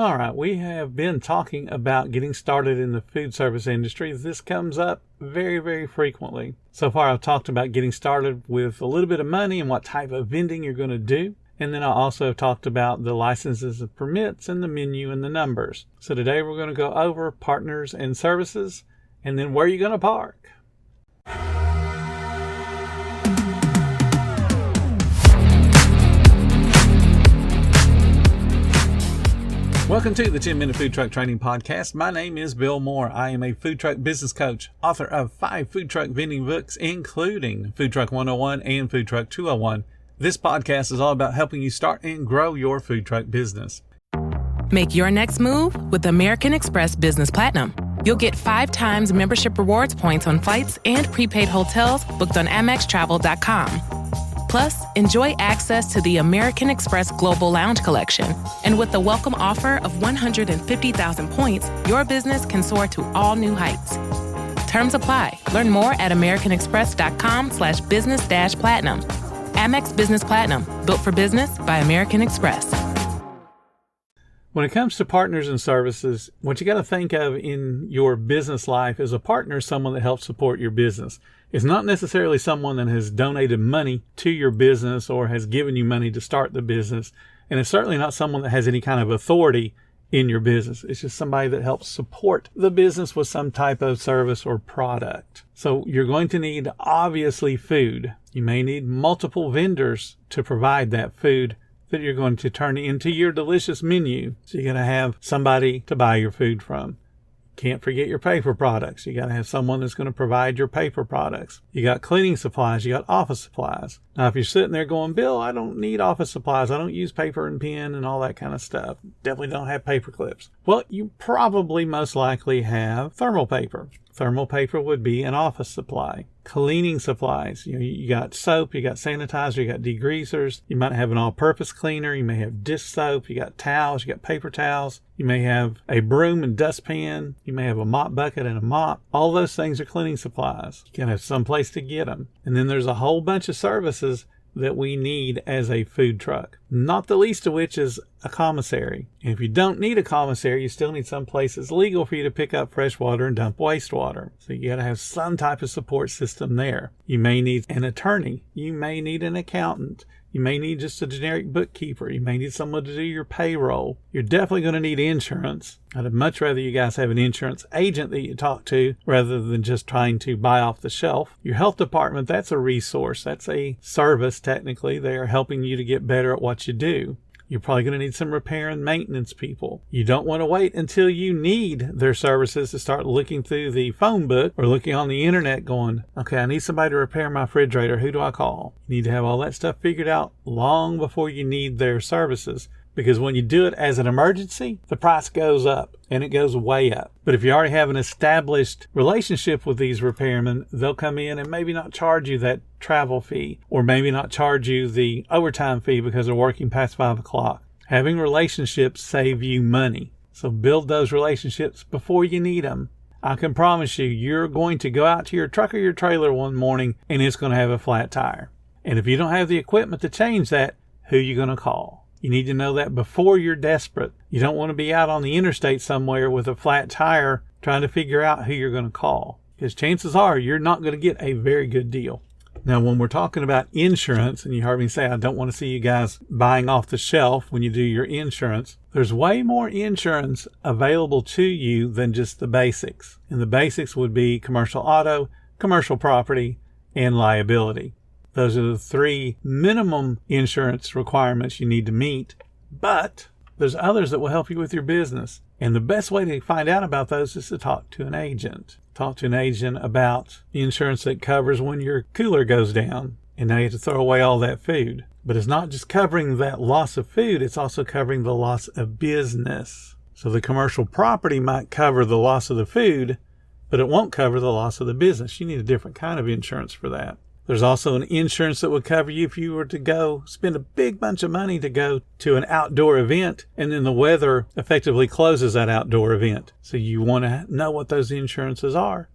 All right, we have been talking about getting started in the food service industry. This comes up very, very frequently. So far, I've talked about getting started with a little bit of money and what type of vending you're going to do. And then I also talked about the licenses and permits and the menu and the numbers. So today we're going to go over partners and services and then where you're going to park. Welcome to the 10-Minute Food Truck Training Podcast. My name is Bill Moore. I am a food truck business coach, author of 5 food truck vending books, including Food Truck 101 and Food Truck 201. This podcast is all about helping you start and grow your food truck business. Make your next move with American Express Business Platinum. You'll get 5 times membership rewards points on flights and prepaid hotels booked on AmexTravel.com. Plus, enjoy access to the American Express Global Lounge Collection. And with the welcome offer of 150,000 points, your business can soar to all new heights. Terms apply. Learn more at americanexpress.com/business-platinum. Amex Business Platinum, built for business by American Express. When it comes to partners and services, what you got to think of in your business life is a partner is someone that helps support your business. It's not necessarily someone that has donated money to your business or has given you money to start the business. And it's certainly not someone that has any kind of authority in your business. It's just somebody that helps support the business with some type of service or product. So you're going to need, obviously, food. You may need multiple vendors to provide that food that you're going to turn into your delicious menu. So you're going to have somebody to buy your food from. Can't forget your paper products. You got to have someone that's going to provide your paper products. You got cleaning supplies. You got office supplies. Now, if you're sitting there going, Bill, I don't need office supplies. I don't use paper and pen and all that kind of stuff. Definitely don't have paper clips. Well, you probably most likely have thermal paper. Thermal paper would be an office supply. Cleaning supplies. You got soap, you got sanitizer, you got degreasers. You might have an all-purpose cleaner. You may have dish soap. You got towels. You got paper towels. You may have a broom and dustpan. You may have a mop bucket and a mop. All those things are cleaning supplies. You can have some place to get them. And then there's a whole bunch of services that we need as a food truck. Not the least of which is a commissary. And if you don't need a commissary, you still need some place that's legal for you to pick up fresh water and dump wastewater. So you got to have some type of support system there. You may need an attorney. You may need an accountant. You may need just a generic bookkeeper. You may need someone to do your payroll. You're definitely going to need insurance. I'd much rather you guys have an insurance agent that you talk to rather than just trying to buy off the shelf. Your health department, that's a resource. That's a service, technically. They are helping you to get better at what you do. You're probably going to need some repair and maintenance people. You don't want to wait until you need their services to start looking through the phone book or looking on the internet going, okay, I need somebody to repair my refrigerator. Who do I call? You need to have all that stuff figured out long before you need their services. Because when you do it as an emergency, the price goes up, and it goes way up. But if you already have an established relationship with these repairmen, they'll come in and maybe not charge you that travel fee, or maybe not charge you the overtime fee because they're working past 5 o'clock. Having relationships save you money. So build those relationships before you need them. I can promise you, you're going to go out to your truck or your trailer one morning, and it's going to have a flat tire. And if you don't have the equipment to change that, who are you going to call? You need to know that before you're desperate. You don't want to be out on the interstate somewhere with a flat tire trying to figure out who you're going to call. Because chances are you're not going to get a very good deal. Now, when we're talking about insurance, and you heard me say I don't want to see you guys buying off the shelf when you do your insurance, there's way more insurance available to you than just the basics. And the basics would be commercial auto, commercial property, and liability. Those are the 3 minimum insurance requirements you need to meet, but there's others that will help you with your business. And the best way to find out about those is to talk to an agent. Talk to an agent about insurance that covers when your cooler goes down and now you have to throw away all that food. But it's not just covering that loss of food, it's also covering the loss of business. So the commercial property might cover the loss of the food, but it won't cover the loss of the business. You need a different kind of insurance for that. There's also an insurance that would cover you if you were to go spend a big bunch of money to go to an outdoor event and then the weather effectively closes that outdoor event. So you want to know what those insurances are.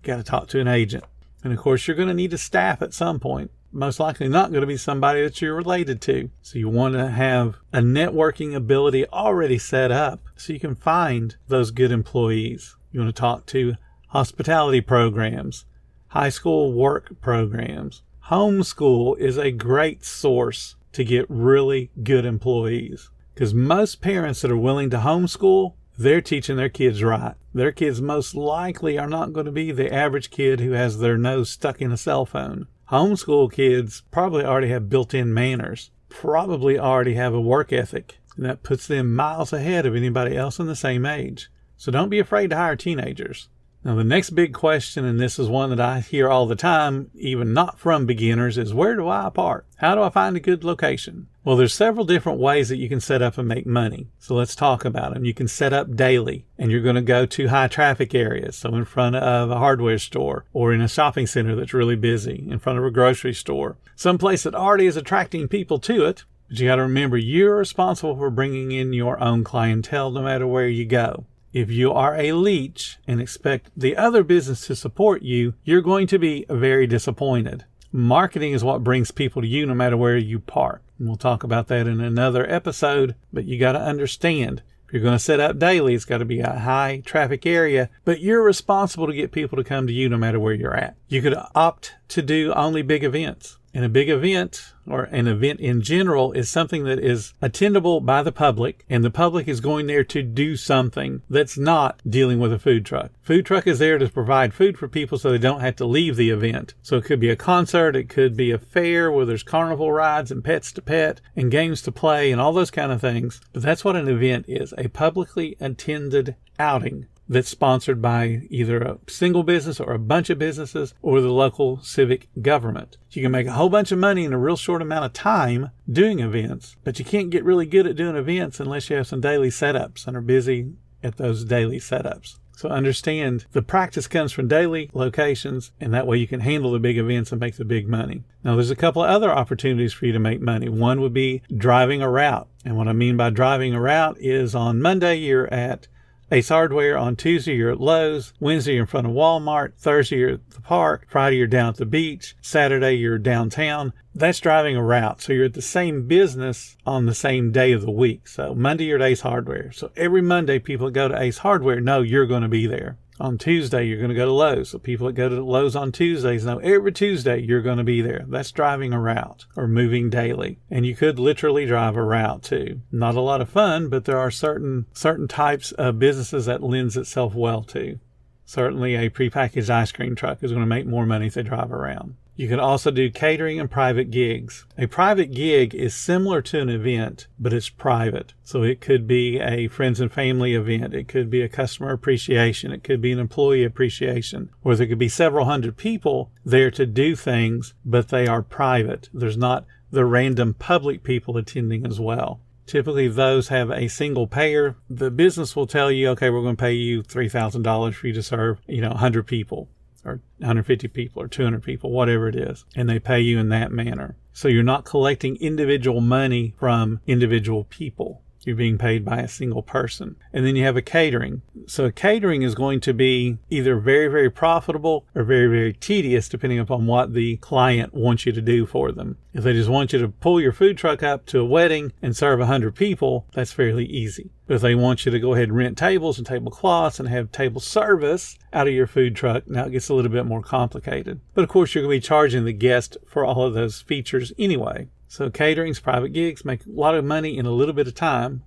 Got to talk to an agent. And of course, you're going to need a staff at some point. most likely not going to be somebody that you're related to. So you want to have a networking ability already set up so you can find those good employees. You want to talk to hospitality programs, high school work programs. Homeschool is a great source to get really good employees, because most parents that are willing to homeschool, they're teaching their kids right. Their kids most likely are not going to be the average kid who has their nose stuck in a cell phone. Homeschool kids probably already have built-in manners, probably already have a work ethic, and that puts them miles ahead of anybody else in the same age. So don't be afraid to hire teenagers. Now, the next big question, and this is one that I hear all the time, even not from beginners, is where do I park? How do I find a good location? Well, there's several different ways that you can set up and make money. So let's talk about them. You can set up daily, and you're going to go to high traffic areas. So in front of a hardware store, or in a shopping center that's really busy, in front of a grocery store, someplace that already is attracting people to it. But you got to remember, you're responsible for bringing in your own clientele no matter where you go. If you are a leech and expect the other business to support you, you're going to be very disappointed. Marketing is what brings people to you no matter where you park. And we'll talk about that in another episode, but you got to understand, if you're going to set up daily, it's got to be a high traffic area, but you're responsible to get people to come to you no matter where you're at. You could opt to do only big events. And a big event, or an event in general, is something that is attendable by the public, and the public is going there to do something that's not dealing with a food truck. Food truck is there to provide food for people so they don't have to leave the event. So it could be a concert, it could be a fair where there's carnival rides and pets to pet and games to play and all those kind of things. But that's what an event is, a publicly attended outing that's sponsored by either a single business or a bunch of businesses or the local civic government. You can make a whole bunch of money in a real short amount of time doing events, but you can't get really good at doing events unless you have some daily setups and are busy at those daily setups. So understand, the practice comes from daily locations, and that way you can handle the big events and make the big money. Now, there's a couple of other opportunities for you to make money. One would be driving a route. And what I mean by driving a route is on Monday, you're at Ace Hardware, on Tuesday you're at Lowe's, Wednesday you're in front of Walmart, Thursday you're at the park, Friday you're down at the beach, Saturday you're downtown. That's driving a route. So you're at the same business on the same day of the week. So Monday you're at Ace Hardware. So every Monday people that go to Ace Hardware know you're going to be there. On Tuesday, you're going to go to Lowe's. So people that go to Lowe's on Tuesdays know every Tuesday you're going to be there. That's driving a route or moving daily. And you could literally drive a route too. Not a lot of fun, but there are certain types of businesses that lends itself well to. Certainly a prepackaged ice cream truck is going to make more money if they drive around. You can also do catering and private gigs. A private gig is similar to an event, but it's private. So it could be a friends and family event. It could be a customer appreciation. It could be an employee appreciation, where there could be several hundred people there to do things, but they are private. There's not the random public people attending as well. Typically, those have a single payer. The business will tell you, okay, we're going to pay you $3,000 for you to serve, 100 people. Or 150 people or 200 people, whatever it is. And they pay you in that manner. So you're not collecting individual money from individual people. You're being paid by a single person. And then you have a catering. So catering is going to be either very, very profitable or very, very tedious, depending upon what the client wants you to do for them. If they just want you to pull your food truck up to a wedding and serve 100 people, that's fairly easy. But if they want you to go ahead and rent tables and tablecloths and have table service out of your food truck, now it gets a little bit more complicated. But of course, you're going to be charging the guest for all of those features anyway. So caterings, private gigs make a lot of money in a little bit of time.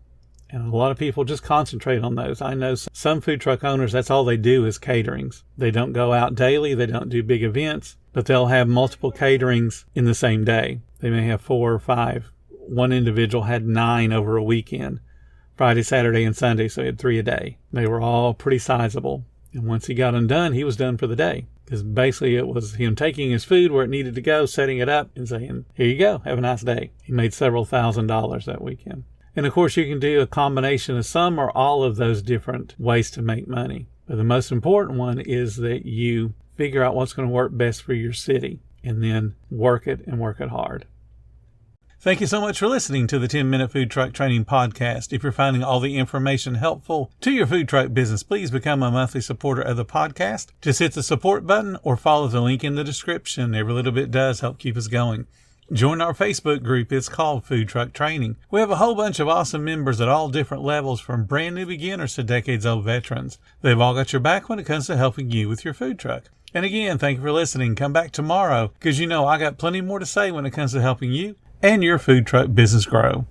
And a lot of people just concentrate on those. I know some food truck owners, that's all they do is caterings. They don't go out daily. They don't do big events, but they'll have multiple caterings in the same day. They may have 4 or 5. One individual had 9 over a weekend, Friday, Saturday, and Sunday. So he had 3 a day. They were all pretty sizable. And once he got them done, he was done for the day. Because basically it was him taking his food where it needed to go, setting it up, and saying, here you go, have a nice day. He made several $1,000s that weekend. And of course, you can do a combination of some or all of those different ways to make money. But the most important one is that you figure out what's going to work best for your city and then work it and work it hard. Thank you so much for listening to the 10-Minute Food Truck Training Podcast. If you're finding all the information helpful to your food truck business, please become a monthly supporter of the podcast. Just hit the support button or follow the link in the description. Every little bit does help keep us going. Join our Facebook group. It's called Food Truck Training. We have a whole bunch of awesome members at all different levels, from brand new beginners to decades-old veterans. They've all got your back when it comes to helping you with your food truck. And again, thank you for listening. Come back tomorrow, because I got plenty more to say when it comes to helping you and your food truck business grow.